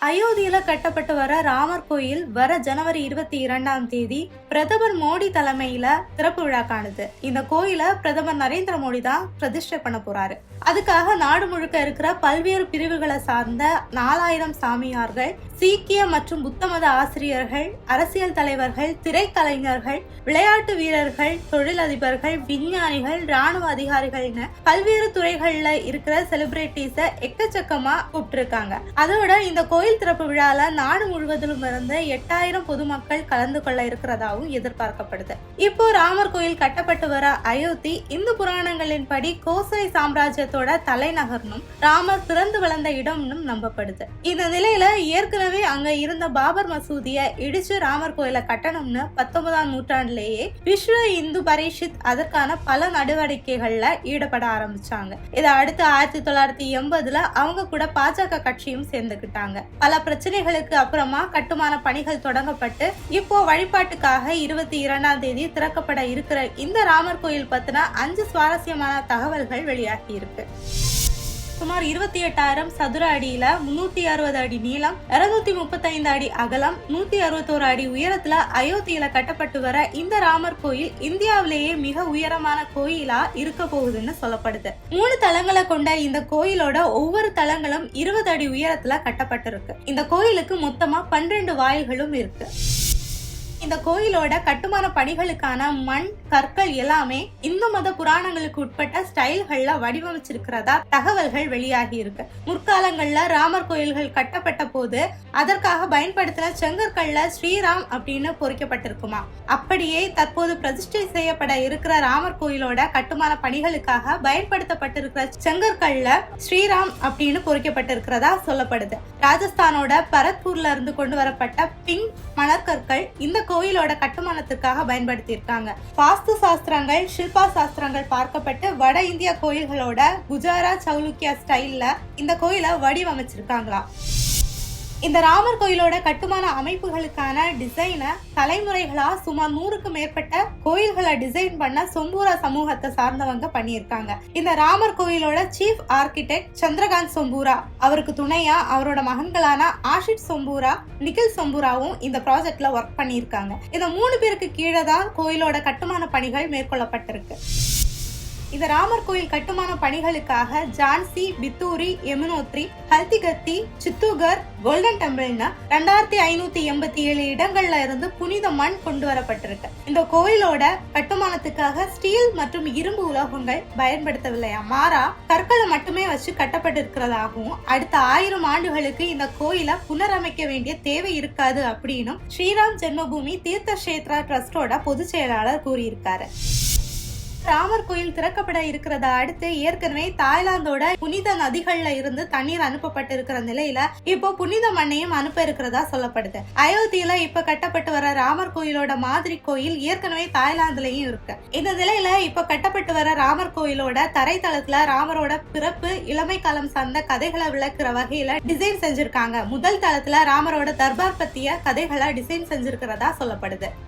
அயோத்தியில கட்டப்பட்டு வர ராமர் கோயில் வர ஜனவரி 22ஆம் தேதி பிரதமர் மோடி தலைமையில திறப்பு விழா காணுது. இந்த கோயில பிரதமர் நரேந்திர மோடி தான் பிரதிஷ்டை பண்ண போறாரு. அதுக்காக நாடு முழுக்க இருக்கிற பல்வேறு பிரிவுகளை சார்ந்த 4000 சாமியார்கள், சீக்கிய மற்றும் புத்த மத ஆசிரியர்கள், அரசியல் தலைவர்கள், திரைக்கலைஞர்கள், விளையாட்டு வீரர்கள், தொழிலதிபர்கள், விஞ்ஞானிகள், ராணுவ அதிகாரிகள்னு பல்வேறு துறைகள்ல இருக்கிற செலிபிரிட்டிஸ எக்கச்சக்கமா கூப்பிட்டிருக்காங்க. அதோட இந்த கோயில் திறப்பு விழால நாடு முழுவதிலும் இருந்து 8000 பொதுமக்கள் கலந்து கொள்ள இருக்கிறதாவும் எதிர்பார்க்கப்படுது. இப்போ ராமர் கோயில் கட்டப்பட்டு வர அயோத்தி இந்து புராணங்களின் படி கோசலை சாம்ராஜ்யத்தோட தலைநகர்னும் ராமர் பிறந்து வளர்ந்த இடம்னு நம்பப்படுது. இந்த நிலையில ஏற்கனவே அங்க இருந்த பாபர் மசூதிய இடிச்சு ராமர் கோயில கட்டணும்னு 19ஆம் நூற்றாண்டிலேயே விஸ்வ இந்து பரிஷத் அதற்கான பல நடவடிக்கைகள்ல ஈடுபட ஆரம்பிச்சாங்க. இதை அடுத்து 1980ல அவங்க கூட பாஜக கட்சியும் சேர்ந்துகிட்டாங்க. பல பிரச்சனைகளுக்கு அப்புறமா கட்டுமான பணிகள் தொடங்கப்பட்டு இப்போ வழிபாட்டுக்காக 22ஆம் தேதி திறக்கப்பட இருக்கிற இந்த ராமர் கோயில் பத்தின 5 சுவாரஸ்யமான தகவல்கள் வெளியாகி இருக்கு. சுமார் 28,000 சதுர அடியில 360 அடி நீளம், 235 அடி அகலம், 161 அடி உயரத்துல அயோத்தியில கட்டப்பட்டு வர இந்த ராமர் கோயில் இந்தியாவிலேயே மிக உயரமான கோயிலா இருக்க போகுதுன்னு சொல்லப்படுது. 3 தளங்களை கொண்ட இந்த கோயிலோட ஒவ்வொரு தளங்களும் 20 அடி உயரத்துல கட்டப்பட்டிருக்கு. இந்த கோயிலுக்கு மொத்தமா 12 வாயில்களும் இருக்கு. இந்த கோயிலோட கட்டுமான பணிகளுக்கான மண், கற்கள் எல்லாமே இந்து மத புராணங்களுக்கு உட்பட்ட ஸ்டைல்கள்ல வடிவமைச்சிருக்கிறதா தகவல்கள் வெளியாகி இருக்கு. முற்காலங்கள்ல ராமர் கோயில்கள் கட்டப்பட்ட போது அதற்காக பயன்படுத்தின செங்கற்கள்ல ஸ்ரீராம் அப்படின்னு பொறிக்கப்பட்டிருக்குமா. அப்படியே தற்போது பிரதிஷ்டை செய்யப்பட இருக்கிற ராமர் கோயிலோட கட்டுமான பணிகளுக்காக பயன்படுத்தப்பட்டிருக்கிற செங்கற்கள்ல ஸ்ரீராம் அப்படின்னு பொறிக்கப்பட்டிருக்கிறதா சொல்லப்படுது. ராஜஸ்தானோட பரத்பூர்ல இருந்து கொண்டு வரப்பட்ட பிங்க் மணற்கற்கள் இந்த கோயிலோட கட்டுமானத்துக்காக பயன்படுத்தி இருக்காங்க. வாஸ்து சாஸ்திரங்கள், சில்பா சாஸ்திரங்கள் பார்க்கப்பட்டு வட இந்திய கோயில்களோட குஜராத் சௌலுக்கியா ஸ்டைல்ல இந்த கோயிலை வடிவமைச்சிருக்காங்களாம். இந்த ராமர் கோயிலோட கட்டுமான அமைப்புகளுக்கான டிசைனை தலைமுறைகளா சுமார் 100க்கு மேற்பட்ட கோயில்களை டிசைன் பண்ண சொம்பூரா சமூகத்தை சார்ந்தவங்க பண்ணியிருக்காங்க. இந்த ராமர் கோயிலோட சீஃப் ஆர்கிடெக்ட் சந்திரகாந்த் சொம்பூரா, அவருக்கு துணையா அவரோட மகன்களான ஆஷித் சொம்பூரா, நிகில் சொம்பூராவும் இந்த ப்ராஜெக்ட்ல ஒர்க் பண்ணியிருக்காங்க. இந்த 3 பேருக்கு கீழே தான் கோயிலோட கட்டுமான பணிகள் மேற்கொள்ளப்பட்டிருக்கு. இந்த ராமர் கோயில் கட்டுமான பணிகளுக்காக ஜான்சி, பித்தூரி, யமுனோத்ரி, ஹல்திகத்தி, சித்தூகர், கோல்டன் டெம்பிள்னா 2587 இடங்கள்ல இருந்து புனித மண் கொண்டு வரப்பட்டிருக்கு. இந்த கோயிலோட கட்டுமானத்துக்காக ஸ்டீல் மற்றும் இரும்பு உலோகங்கள் பயன்படுத்தவில்லையா, மாறா கற்களை மட்டுமே வச்சு கட்டப்பட்டிருக்கிறதாகவும் அடுத்த 1000 ஆண்டுகளுக்கு இந்த கோயிலை புனரமைக்க வேண்டிய தேவை இருக்காது அப்படின்னு ஸ்ரீராம் ஜென்மபூமி தீர்த்த கஷேத்ரா ட்ரஸ்டோட பொதுச் செயலாளர் கூறியிருக்காரு. ராமர் கோயில் திறக்கப்பட இருக்கிறத அடுத்து ஏற்கனவே தாய்லாந்தோட புனித நதிகள்ல இருந்து தண்ணீர் அனுப்பப்பட்டு இருக்கிற நிலையில இப்போ புனித மண்ணையும் அனுப்ப இருக்கிறதா சொல்லப்படுது. அயோத்தியில இப்ப கட்டப்பட்டு வர ராமர் கோயிலோட மாதிரி கோயில் ஏற்கனவே தாய்லாந்துலயும் இருக்கு. இந்த நிலையில இப்ப கட்டப்பட்டு வர ராமர் கோயிலோட தரைத்தளத்துல ராமரோட பிறப்பு, இளமை காலம் சார்ந்த கதைகளை விளக்குற வகையில டிசைன் செஞ்சிருக்காங்க. முதல் தளத்துல ராமரோட தர்பார் பத்திய கதைகளை டிசைன் செஞ்சிருக்கிறதா சொல்லப்படுது.